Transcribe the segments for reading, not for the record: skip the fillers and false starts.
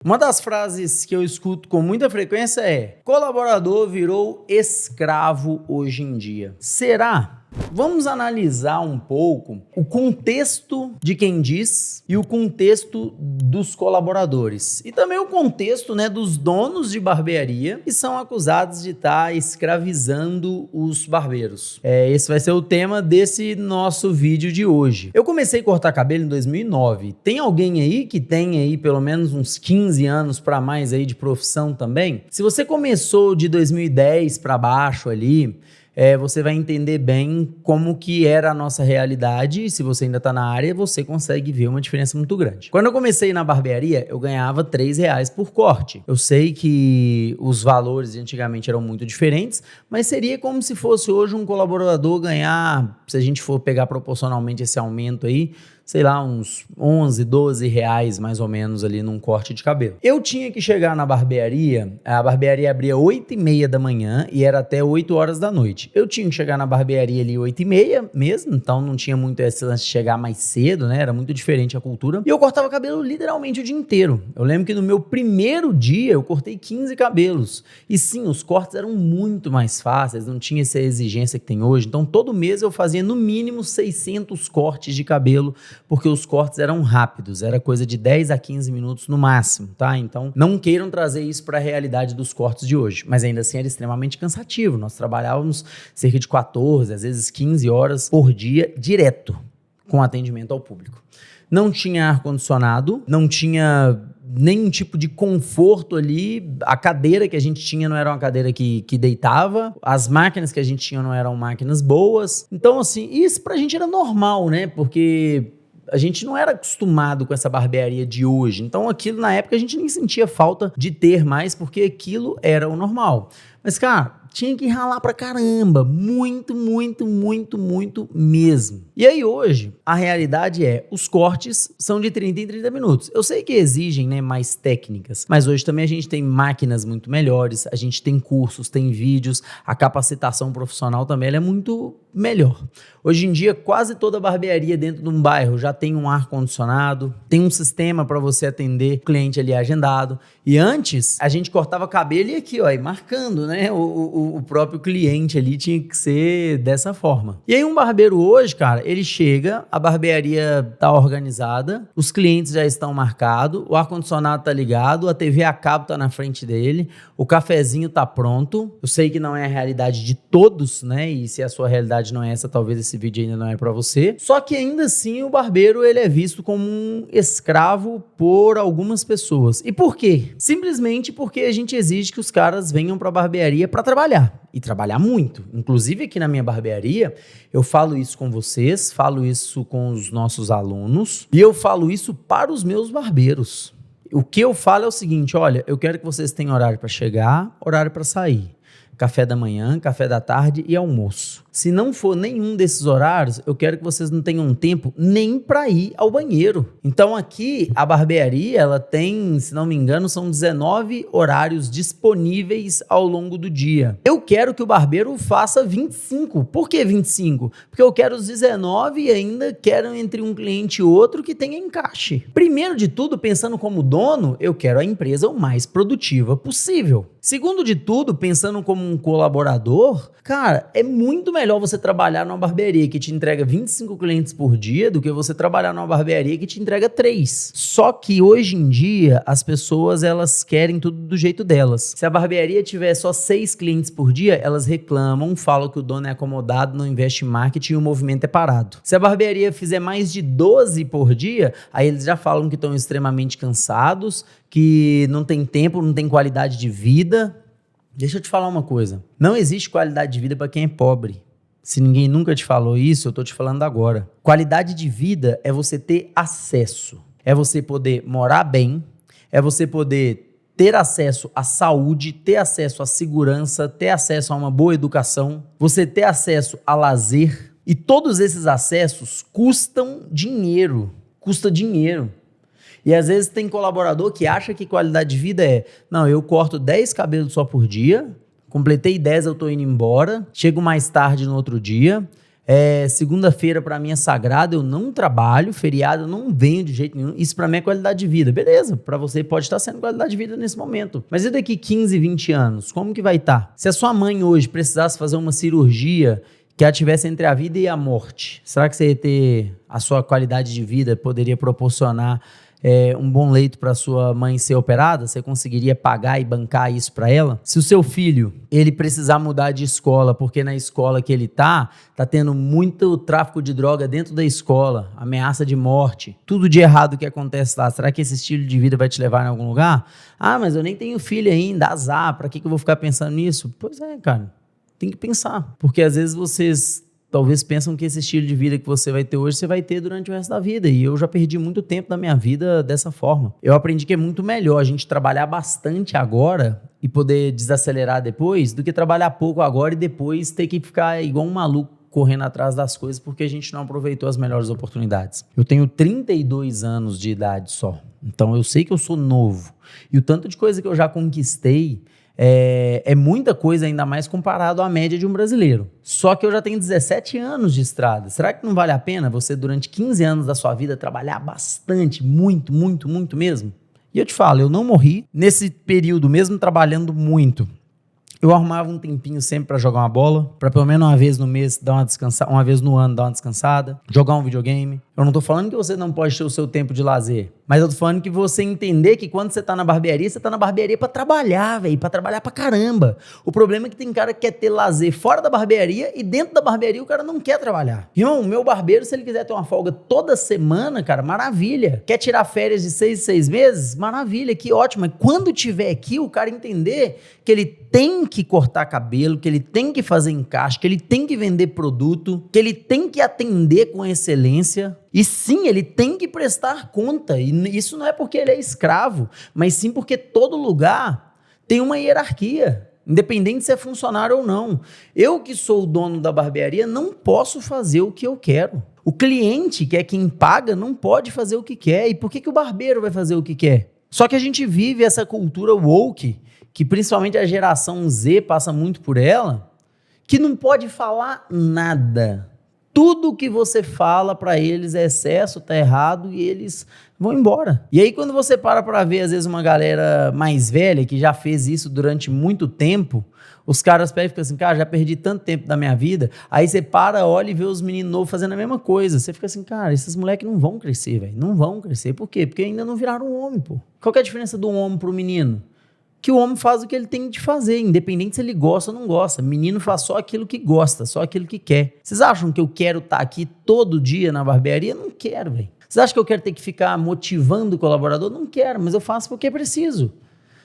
Uma das frases que eu escuto com muita frequência é: colaborador virou escravo hoje em dia. Será? Vamos analisar um pouco o contexto de quem diz e o contexto dos colaboradores. E também o contexto, dos donos de barbearia que são acusados de estar escravizando os barbeiros. Esse vai ser o tema desse nosso vídeo de hoje. Eu comecei a cortar cabelo em 2009. Tem alguém aí que tem aí pelo menos uns 15 anos para mais aí de profissão também? Se você começou de 2010 para baixo ali, você vai entender bem como que era a nossa realidade, e se você ainda está na área, você consegue ver uma diferença muito grande. Quando eu comecei na barbearia, eu ganhava R$3 por corte. Eu sei que os valores antigamente eram muito diferentes, mas seria como se fosse hoje um colaborador ganhar, se a gente for pegar proporcionalmente esse aumento aí, sei lá, uns R$11, R$12 mais ou menos ali num corte de cabelo. Eu tinha que chegar na barbearia, a barbearia abria 8h30 da manhã e era até 8 horas da noite. Eu tinha que chegar na barbearia ali 8h30 mesmo, então não tinha muito esse lance de chegar mais cedo, era muito diferente a cultura. E eu cortava cabelo literalmente o dia inteiro. Eu lembro que no meu primeiro dia eu cortei 15 cabelos. E sim, os cortes eram muito mais fáceis, não tinha essa exigência que tem hoje. Então todo mês eu fazia no mínimo 600 cortes de cabelo, porque os cortes eram rápidos, era coisa de 10 a 15 minutos no máximo, tá? Então, não queiram trazer isso para a realidade dos cortes de hoje, mas ainda assim era extremamente cansativo. Nós trabalhávamos cerca de 14, às vezes 15 horas por dia, direto, com atendimento ao público. Não tinha ar-condicionado, não tinha nenhum tipo de conforto ali, a cadeira que a gente tinha não era uma cadeira que deitava, as máquinas que a gente tinha não eram máquinas boas. Então, assim, isso pra gente era normal, porque a gente não era acostumado com essa barbearia de hoje. Então aquilo na época a gente nem sentia falta de ter mais, porque aquilo era o normal. Mas, cara, tinha que ralar pra caramba, muito, muito, muito, muito mesmo. E aí hoje, a realidade os cortes são de 30 em 30 minutos. Eu sei que exigem, mais técnicas, mas hoje também a gente tem máquinas muito melhores, a gente tem cursos, tem vídeos, a capacitação profissional também ela é muito melhor. Hoje em dia, quase toda barbearia dentro de um bairro já tem um ar-condicionado, tem um sistema para você atender o cliente ali agendado. E antes, a gente cortava cabelo e aqui, e marcando, o próprio cliente ali tinha que ser dessa forma. E aí um barbeiro hoje, cara, ele chega, a barbearia tá organizada, os clientes já estão marcados, o ar-condicionado tá ligado, a TV a cabo tá na frente dele, o cafezinho tá pronto. Eu sei que não é a realidade de todos, e se a sua realidade não é essa, talvez esse vídeo ainda não é para você. Só que ainda assim o barbeiro ele é visto como um escravo por algumas pessoas. E por quê? Simplesmente porque a gente exige que os caras venham para a barbearia para trabalhar. E trabalhar muito. Inclusive aqui na minha barbearia, eu falo isso com vocês, falo isso com os nossos alunos e eu falo isso para os meus barbeiros. O que eu falo é o seguinte: olha, eu quero que vocês tenham horário para chegar, horário para sair. Café da manhã, café da tarde e almoço. Se não for nenhum desses horários, eu quero que vocês não tenham tempo nem para ir ao banheiro. Então aqui, a barbearia, ela tem, se não me engano, são 19 horários disponíveis ao longo do dia. Eu quero que o barbeiro faça 25. Por que 25? Porque eu quero os 19 e ainda quero entre um cliente e outro que tenha encaixe. Primeiro de tudo, pensando como dono, eu quero a empresa o mais produtiva possível. Segundo de tudo, pensando como um colaborador, cara, é muito melhor você trabalhar numa barbearia que te entrega 25 clientes por dia do que você trabalhar numa barbearia que te entrega 3. Só que hoje em dia, as pessoas, elas querem tudo do jeito delas. Se a barbearia tiver só 6 clientes por dia, elas reclamam, falam que o dono é acomodado, não investe em marketing e o movimento é parado. Se a barbearia fizer mais de 12 por dia, aí eles já falam que estão extremamente cansados, que não tem tempo, não tem qualidade de vida. Deixa eu te falar uma coisa. Não existe qualidade de vida para quem é pobre. Se ninguém nunca te falou isso, eu tô te falando agora. Qualidade de vida é você ter acesso. É você poder morar bem. É você poder ter acesso à saúde, ter acesso à segurança, ter acesso a uma boa educação. Você ter acesso a lazer. E todos esses acessos custam dinheiro. Custa dinheiro. E às vezes tem colaborador que acha que qualidade de vida não, eu corto 10 cabelos só por dia, completei 10, eu tô indo embora, chego mais tarde no outro dia, Segunda-feira para mim é sagrado, eu não trabalho, feriado eu não venho de jeito nenhum, isso para mim é qualidade de vida. Beleza, para você pode estar sendo qualidade de vida nesse momento. Mas e daqui 15, 20 anos, como que vai estar? Se a sua mãe hoje precisasse fazer uma cirurgia que a tivesse entre a vida e a morte, será que você ia ter a sua qualidade de vida, poderia proporcionar um bom leito para sua mãe ser operada? Você conseguiria pagar e bancar isso para ela? Se o seu filho, ele precisar mudar de escola, porque na escola que ele tá tendo muito tráfico de droga dentro da escola, ameaça de morte, tudo de errado que acontece lá, será que esse estilo de vida vai te levar em algum lugar? Ah, mas eu nem tenho filho ainda, azar, para que eu vou ficar pensando nisso? Pois é, cara, tem que pensar, porque às vezes vocês talvez pensam que esse estilo de vida que você vai ter hoje, você vai ter durante o resto da vida. E eu já perdi muito tempo da minha vida dessa forma. Eu aprendi que é muito melhor a gente trabalhar bastante agora e poder desacelerar depois, do que trabalhar pouco agora e depois ter que ficar igual um maluco correndo atrás das coisas porque a gente não aproveitou as melhores oportunidades. Eu tenho 32 anos de idade só. Então eu sei que eu sou novo. E o tanto de coisa que eu já conquistei é muita coisa, ainda mais comparado à média de um brasileiro. Só que eu já tenho 17 anos de estrada. Será que não vale a pena você, durante 15 anos da sua vida, trabalhar bastante, muito, muito, muito mesmo? E eu te falo, eu não morri. Nesse período, mesmo trabalhando muito, eu arrumava um tempinho sempre para jogar uma bola, para pelo menos uma vez no mês dar uma descansada, uma vez no ano dar uma descansada, jogar um videogame. Eu não tô falando que você não pode ter o seu tempo de lazer, mas eu tô falando que você entender que quando você tá na barbearia, você tá na barbearia pra trabalhar, velho, pra trabalhar pra caramba. O problema é que tem cara que quer ter lazer fora da barbearia e dentro da barbearia o cara não quer trabalhar. Irmão, o meu barbeiro, se ele quiser ter uma folga toda semana, cara, maravilha. Quer tirar férias de 6 em 6 meses? Maravilha, que ótimo. Mas quando tiver aqui, o cara entender que ele tem que cortar cabelo, que ele tem que fazer encaixe, que ele tem que vender produto, que ele tem que atender com excelência. E sim, ele tem que prestar conta. E isso não é porque ele é escravo, mas sim porque todo lugar tem uma hierarquia, independente se é funcionário ou não. Eu que sou o dono da barbearia não posso fazer o que eu quero. O cliente, que é quem paga, não pode fazer o que quer. E por que o barbeiro vai fazer o que quer? Só que a gente vive essa cultura woke, que principalmente a geração Z passa muito por ela, que não pode falar nada. Tudo que você fala para eles é excesso, tá errado, e eles vão embora. E aí quando você para ver, às vezes, uma galera mais velha que já fez isso durante muito tempo, os caras pegam e ficam assim, cara, já perdi tanto tempo da minha vida. Aí você para, olha e vê os meninos novos fazendo a mesma coisa. Você fica assim, cara, esses moleques não vão crescer, velho. Não vão crescer. Por quê? Porque ainda não viraram um homem, pô. Qual que é a diferença do homem pro menino? Que o homem faz o que ele tem de fazer, independente se ele gosta ou não gosta. Menino faz só aquilo que gosta, só aquilo que quer. Vocês acham que eu quero estar aqui todo dia na barbearia? Não quero, velho. Vocês acham que eu quero ter que ficar motivando o colaborador? Não quero, mas eu faço porque é preciso.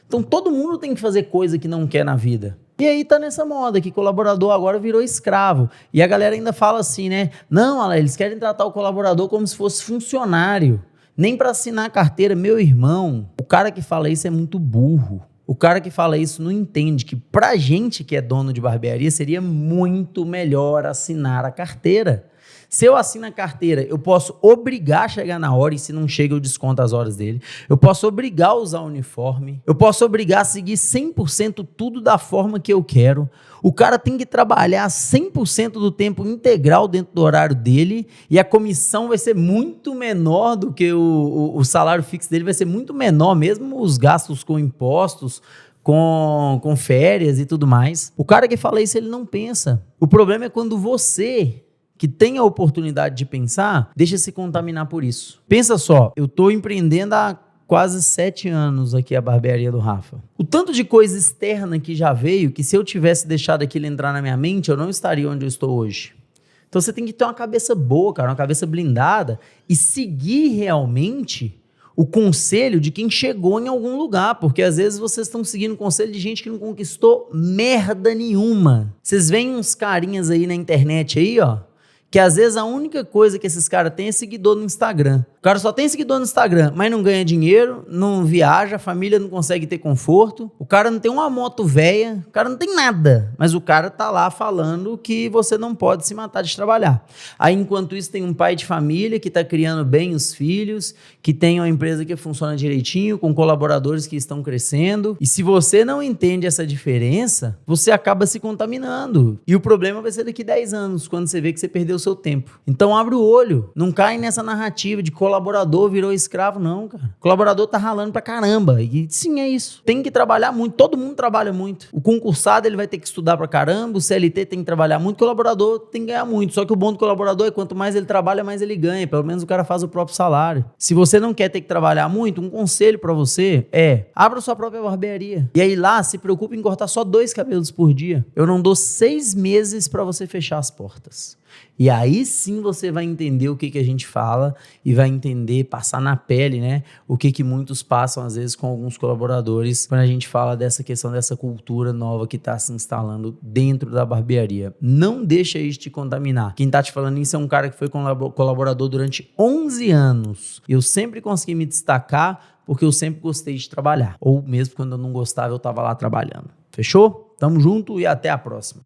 Então todo mundo tem que fazer coisa que não quer na vida. E aí tá nessa moda que colaborador agora virou escravo. E a galera ainda fala assim, né? Não, olha, eles querem tratar o colaborador como se fosse funcionário. Nem para assinar a carteira. Meu irmão, o cara que fala isso é muito burro. O cara que fala isso não entende que pra gente que é dono de barbearia seria muito melhor assinar a carteira. Se eu assino a carteira, eu posso obrigar a chegar na hora e se não chega eu desconto as horas dele. Eu posso obrigar a usar o uniforme. Eu posso obrigar a seguir 100% tudo da forma que eu quero. O cara tem que trabalhar 100% do tempo integral dentro do horário dele e a comissão vai ser muito menor do que o salário fixo dele, vai ser muito menor, mesmo os gastos com impostos, com férias e tudo mais. O cara que fala isso, ele não pensa. O problema é quando você, que tem a oportunidade de pensar, deixa se contaminar por isso. Pensa só, eu estou empreendendo há quase 7 anos aqui a barbearia do Rafa. O tanto de coisa externa que já veio, que se eu tivesse deixado aquilo entrar na minha mente, eu não estaria onde eu estou hoje. Então você tem que ter uma cabeça boa, cara, uma cabeça blindada e seguir realmente o conselho de quem chegou em algum lugar, porque às vezes vocês estão seguindo o conselho de gente que não conquistou merda nenhuma. Vocês veem uns carinhas aí na internet aí, ó, Que às vezes a única coisa que esses caras têm é seguidor no Instagram. O cara só tem seguidor no Instagram, mas não ganha dinheiro, não viaja, a família não consegue ter conforto, o cara não tem uma moto velha, o cara não tem nada, mas o cara tá lá falando que você não pode se matar de trabalhar. Aí, enquanto isso, tem um pai de família que tá criando bem os filhos, que tem uma empresa que funciona direitinho, com colaboradores que estão crescendo, e se você não entende essa diferença, você acaba se contaminando. E o problema vai ser daqui 10 anos, quando você vê que você perdeu o seu tempo. Então abre o olho, não cai nessa narrativa de colaborador virou escravo, não, cara. O colaborador tá ralando pra caramba, e sim, é isso. Tem que trabalhar muito, todo mundo trabalha muito. O concursado, ele vai ter que estudar pra caramba, o CLT tem que trabalhar muito, o colaborador tem que ganhar muito. Só que o bom do colaborador é quanto mais ele trabalha, mais ele ganha. Pelo menos o cara faz o próprio salário. Se você não quer ter que trabalhar muito, um conselho pra você é: abra sua própria barbearia. E aí lá, se preocupe em cortar só 2 cabelos por dia. Eu não dou 6 meses pra você fechar as portas. E aí sim você vai entender o que a gente fala e vai entender, passar na pele, né? O que muitos passam às vezes com alguns colaboradores quando a gente fala dessa questão, dessa cultura nova que está se instalando dentro da barbearia. Não deixa isso te contaminar. Quem tá te falando isso é um cara que foi colaborador durante 11 anos. Eu sempre consegui me destacar porque eu sempre gostei de trabalhar. Ou mesmo quando eu não gostava, eu tava lá trabalhando. Fechou? Tamo junto e até a próxima.